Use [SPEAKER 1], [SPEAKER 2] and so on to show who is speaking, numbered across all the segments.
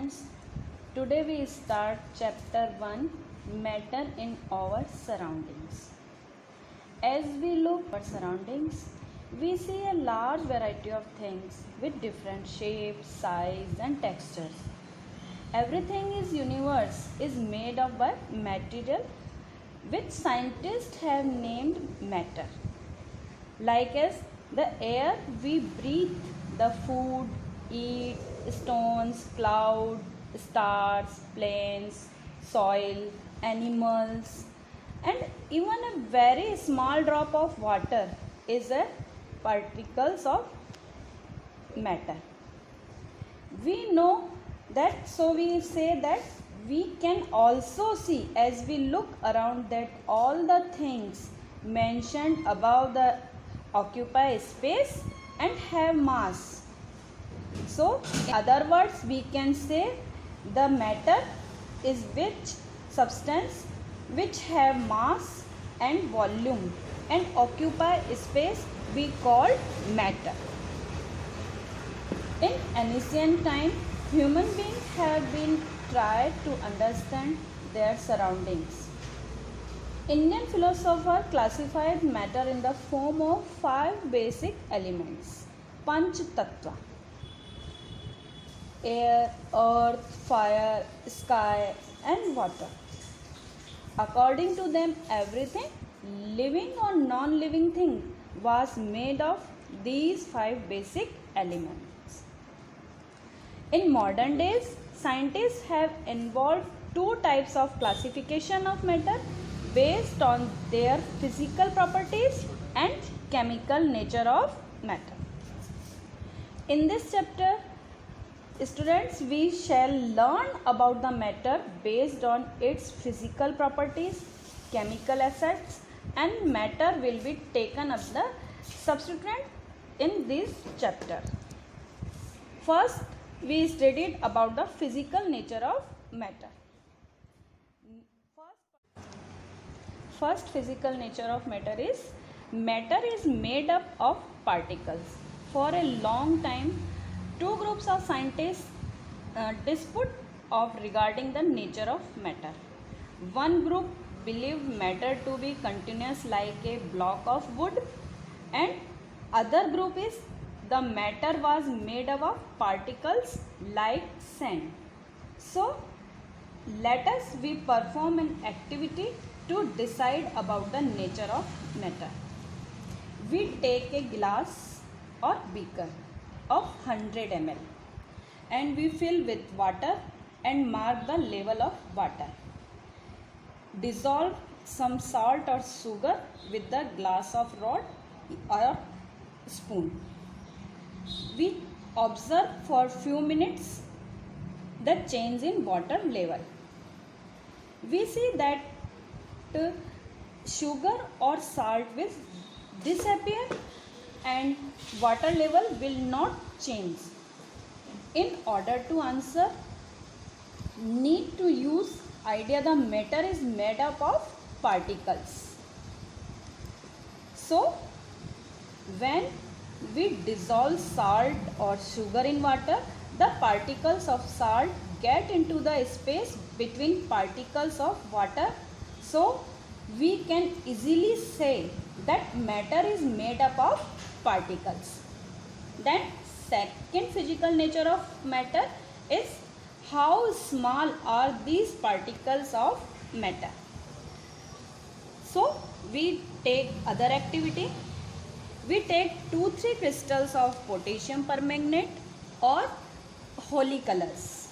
[SPEAKER 1] students. Today we start chapter 1, Matter in our surroundings. As we look at our surroundings, we see a large variety of things with different shapes, size and textures. Everything in universe is made up by material which scientists have named matter. Like as the air we breathe, the food, eat, stones, cloud, stars, planes, soil, animals, and even a very small drop of water is a particles of matter. We know that, so we say that we can also see as we look around that all the things mentioned above the occupy space and have mass. So in other words we can say the matter is which substance which have mass and volume and occupy space we call matter. In ancient time, human beings have been tried to understand their surroundings. Indian philosopher classified matter in the form of 5 basic elements, Panch Tattva: air, earth, fire, sky and water. According to them, everything living or non-living thing was made of these 5 basic elements. In modern days, scientists have involved 2 types of classification of matter based on their physical properties and chemical nature of matter. In this chapter, students, we shall learn about the matter based on its physical properties, chemical assets, and matter will be taken up the subsequent in this chapter. First, we studied about the physical nature of matter. First physical nature of matter is made up of particles. For a long time, 2 groups of scientists dispute of regarding the nature of matter. One group believed matter to be continuous like a block of wood, and other group is the matter was made up of particles like sand. So let us we perform an activity to decide about the nature of matter. We take a glass or beaker of 100 ml and we fill with water and mark the level of water. Dissolve some salt or sugar with the glass of rod or spoon. We observe for few minutes the change in water level. We see that sugar or salt will disappear and water level will not change. In order to answer, need to use idea the matter is made up of particles. So when we dissolve salt or sugar in water, the particles of salt get into the space between particles of water. So we can easily say that matter is made up of particles. Then second physical nature of matter is how small are these particles of matter. So we take other activity. We take 2-3 crystals of potassium permanganate or holy colors.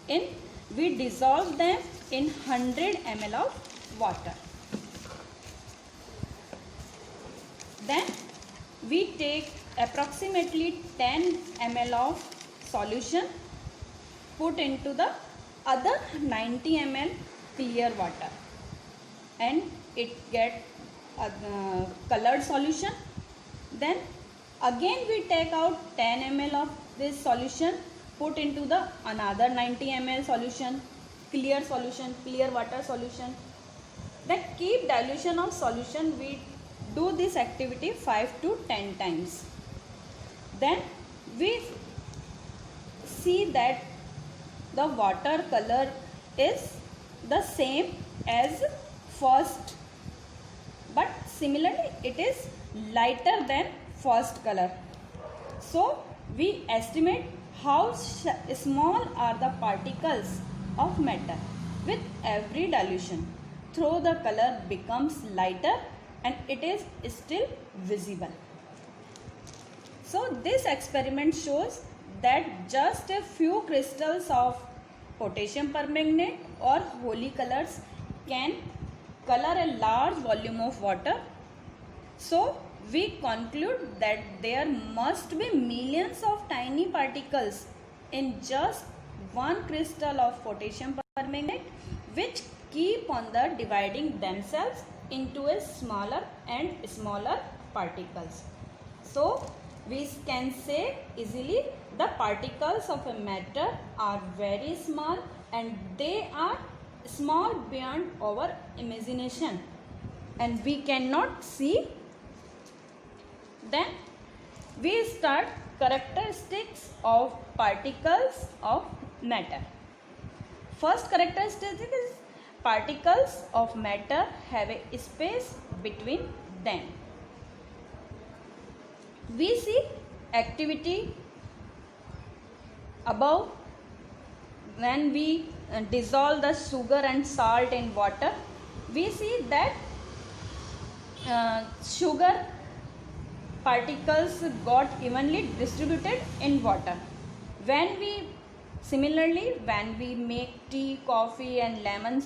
[SPEAKER 1] We dissolve them in 100 ml of water. Then we take approximately 10 ml of solution, put into the other 90 ml clear water, and it get colored solution. Then again we take out 10 ml of this solution, put into the another 90 ml solution, clear water solution. Then keep dilution of solution. We do this activity 5 to 10 times. Then we see that the water color is the same as first, but similarly it is lighter than first color. So we estimate how small are the particles of matter. With every dilution, though the color becomes lighter and it is still visible. So this experiment shows that just a few crystals of potassium permanganate or holy colors can color a large volume of water. So we conclude that there must be millions of tiny particles in just one crystal of potassium permanganate, which keep on the dividing themselves into a smaller and smaller particles. So we can say easily the particles of a matter are very small and they are small beyond our imagination and we cannot see. Then we start characteristics of particles of matter. First characteristic is particles of matter have a space between them. We see activity above when we dissolve the sugar and salt in water. We see that sugar particles got evenly distributed in water. Similarly, when we make tea, coffee and lemon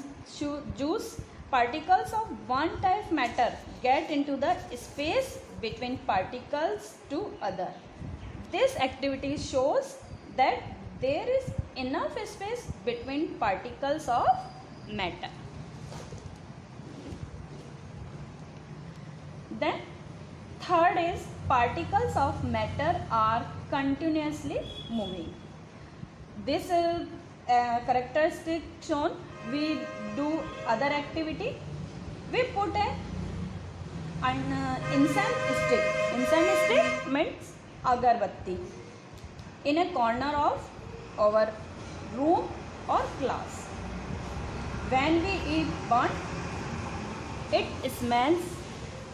[SPEAKER 1] juice, particles of one type matter get into the space between particles to other. This activity shows that there is enough space between particles of matter. Then third is particles of matter are continuously moving. This characteristic shown, we do other activity. We put an incense stick. Incense stick means agarbatti in a corner of our room or class. When we burn, it smells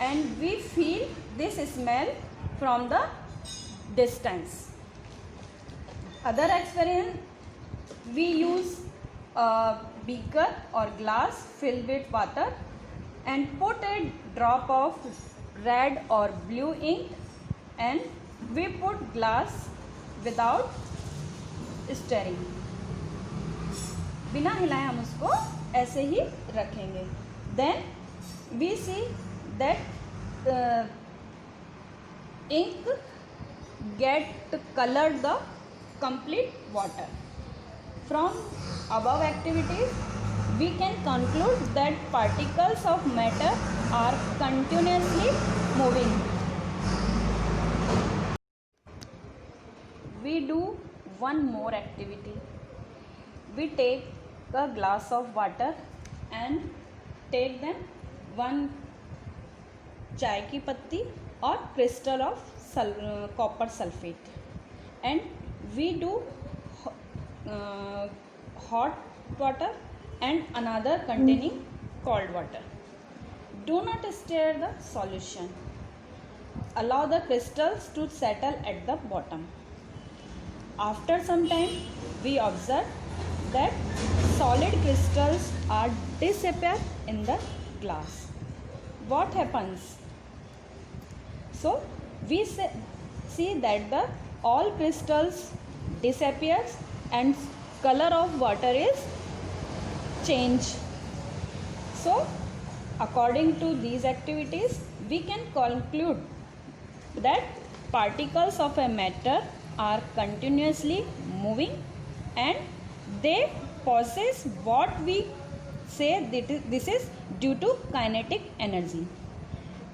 [SPEAKER 1] and we feel this smell from the distance. Other experiment, we use a beaker or glass filled with water and put a drop of red or blue ink and we put glass without stirring. बिना हिलाए हम उसको ऐसे ही रखेंगे. Then we see that ink get colored the complete water. From above activities, we can conclude that particles of matter are continuously moving. We do one more activity. We take a glass of water and take them one chai ki patti or crystal of copper sulfate and we do hot water and another containing cold water. Do not stir the solution. Allow the crystals to settle at the bottom. After some time, we observe that solid crystals are disappear in the glass. What happens? So we see that all crystals disappears and color of water is changed. So according to these activities, we can conclude that particles of a matter are continuously moving and they possess what we say this is due to kinetic energy,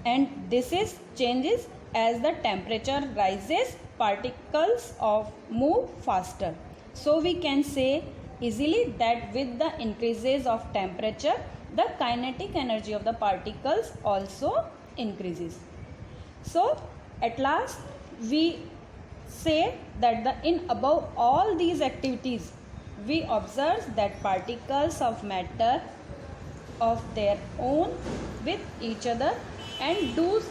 [SPEAKER 1] and this is changes as the temperature rises, particles of move faster. So we can say easily that with the increases of temperature, the kinetic energy of the particles also increases. So at last we say that in above all these activities, we observe that particles of matter of their own with each other and do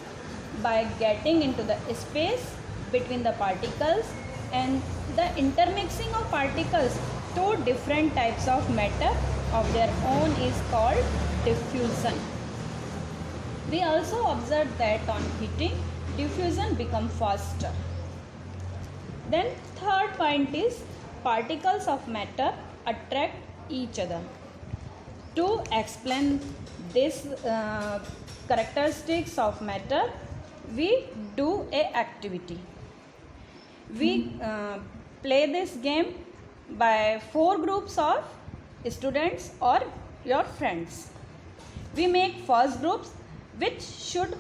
[SPEAKER 1] by getting into the space between the particles, and the intermixing of particles to different types of matter of their own is called diffusion. We also observed that on heating, diffusion becomes faster. Then third point is particles of matter attract each other. To explain this characteristics of matter, we do a activity. We play this game by 4 groups of students or your friends. We make first groups which should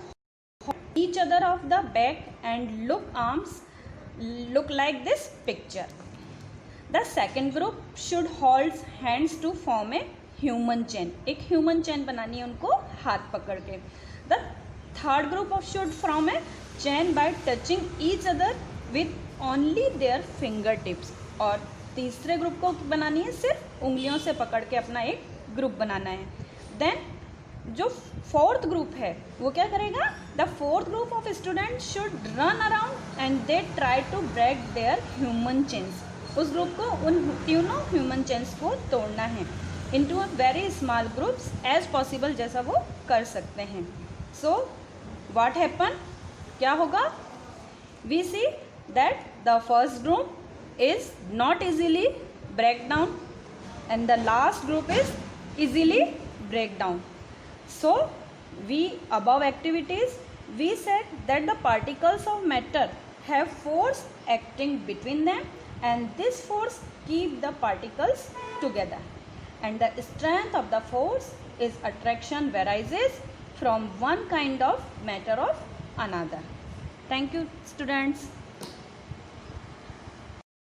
[SPEAKER 1] hold each other of the back and arms look like this picture. The second group should hold hands to form a human chain. एक human chain बनानी है उनको हाथ पकड़ के. The third group of should from a chain by touching each other with only their finger tips. और तीसरे group को बनानी है सिर्फ उंगलियों से पकड़ के अपना एक ग्रुप बनाना है. देन जो फोर्थ ग्रुप है वो क्या करेगा? The fourth group of student should run around and they try to break their human chains. उस ग्रुप को उन तीनों ह्यूमन चेन्स को तोड़ना है into a very small groups as possible, जैसा वो कर सकते हैं. So what happen? क्या होगा? We see that the first group is not easily break down and the last group is easily break down. So we above activities we said that the particles of matter have force acting between them and this force keep the particles together. And the strength of the force is attraction arises from one kind of matter of another. Thank you, students.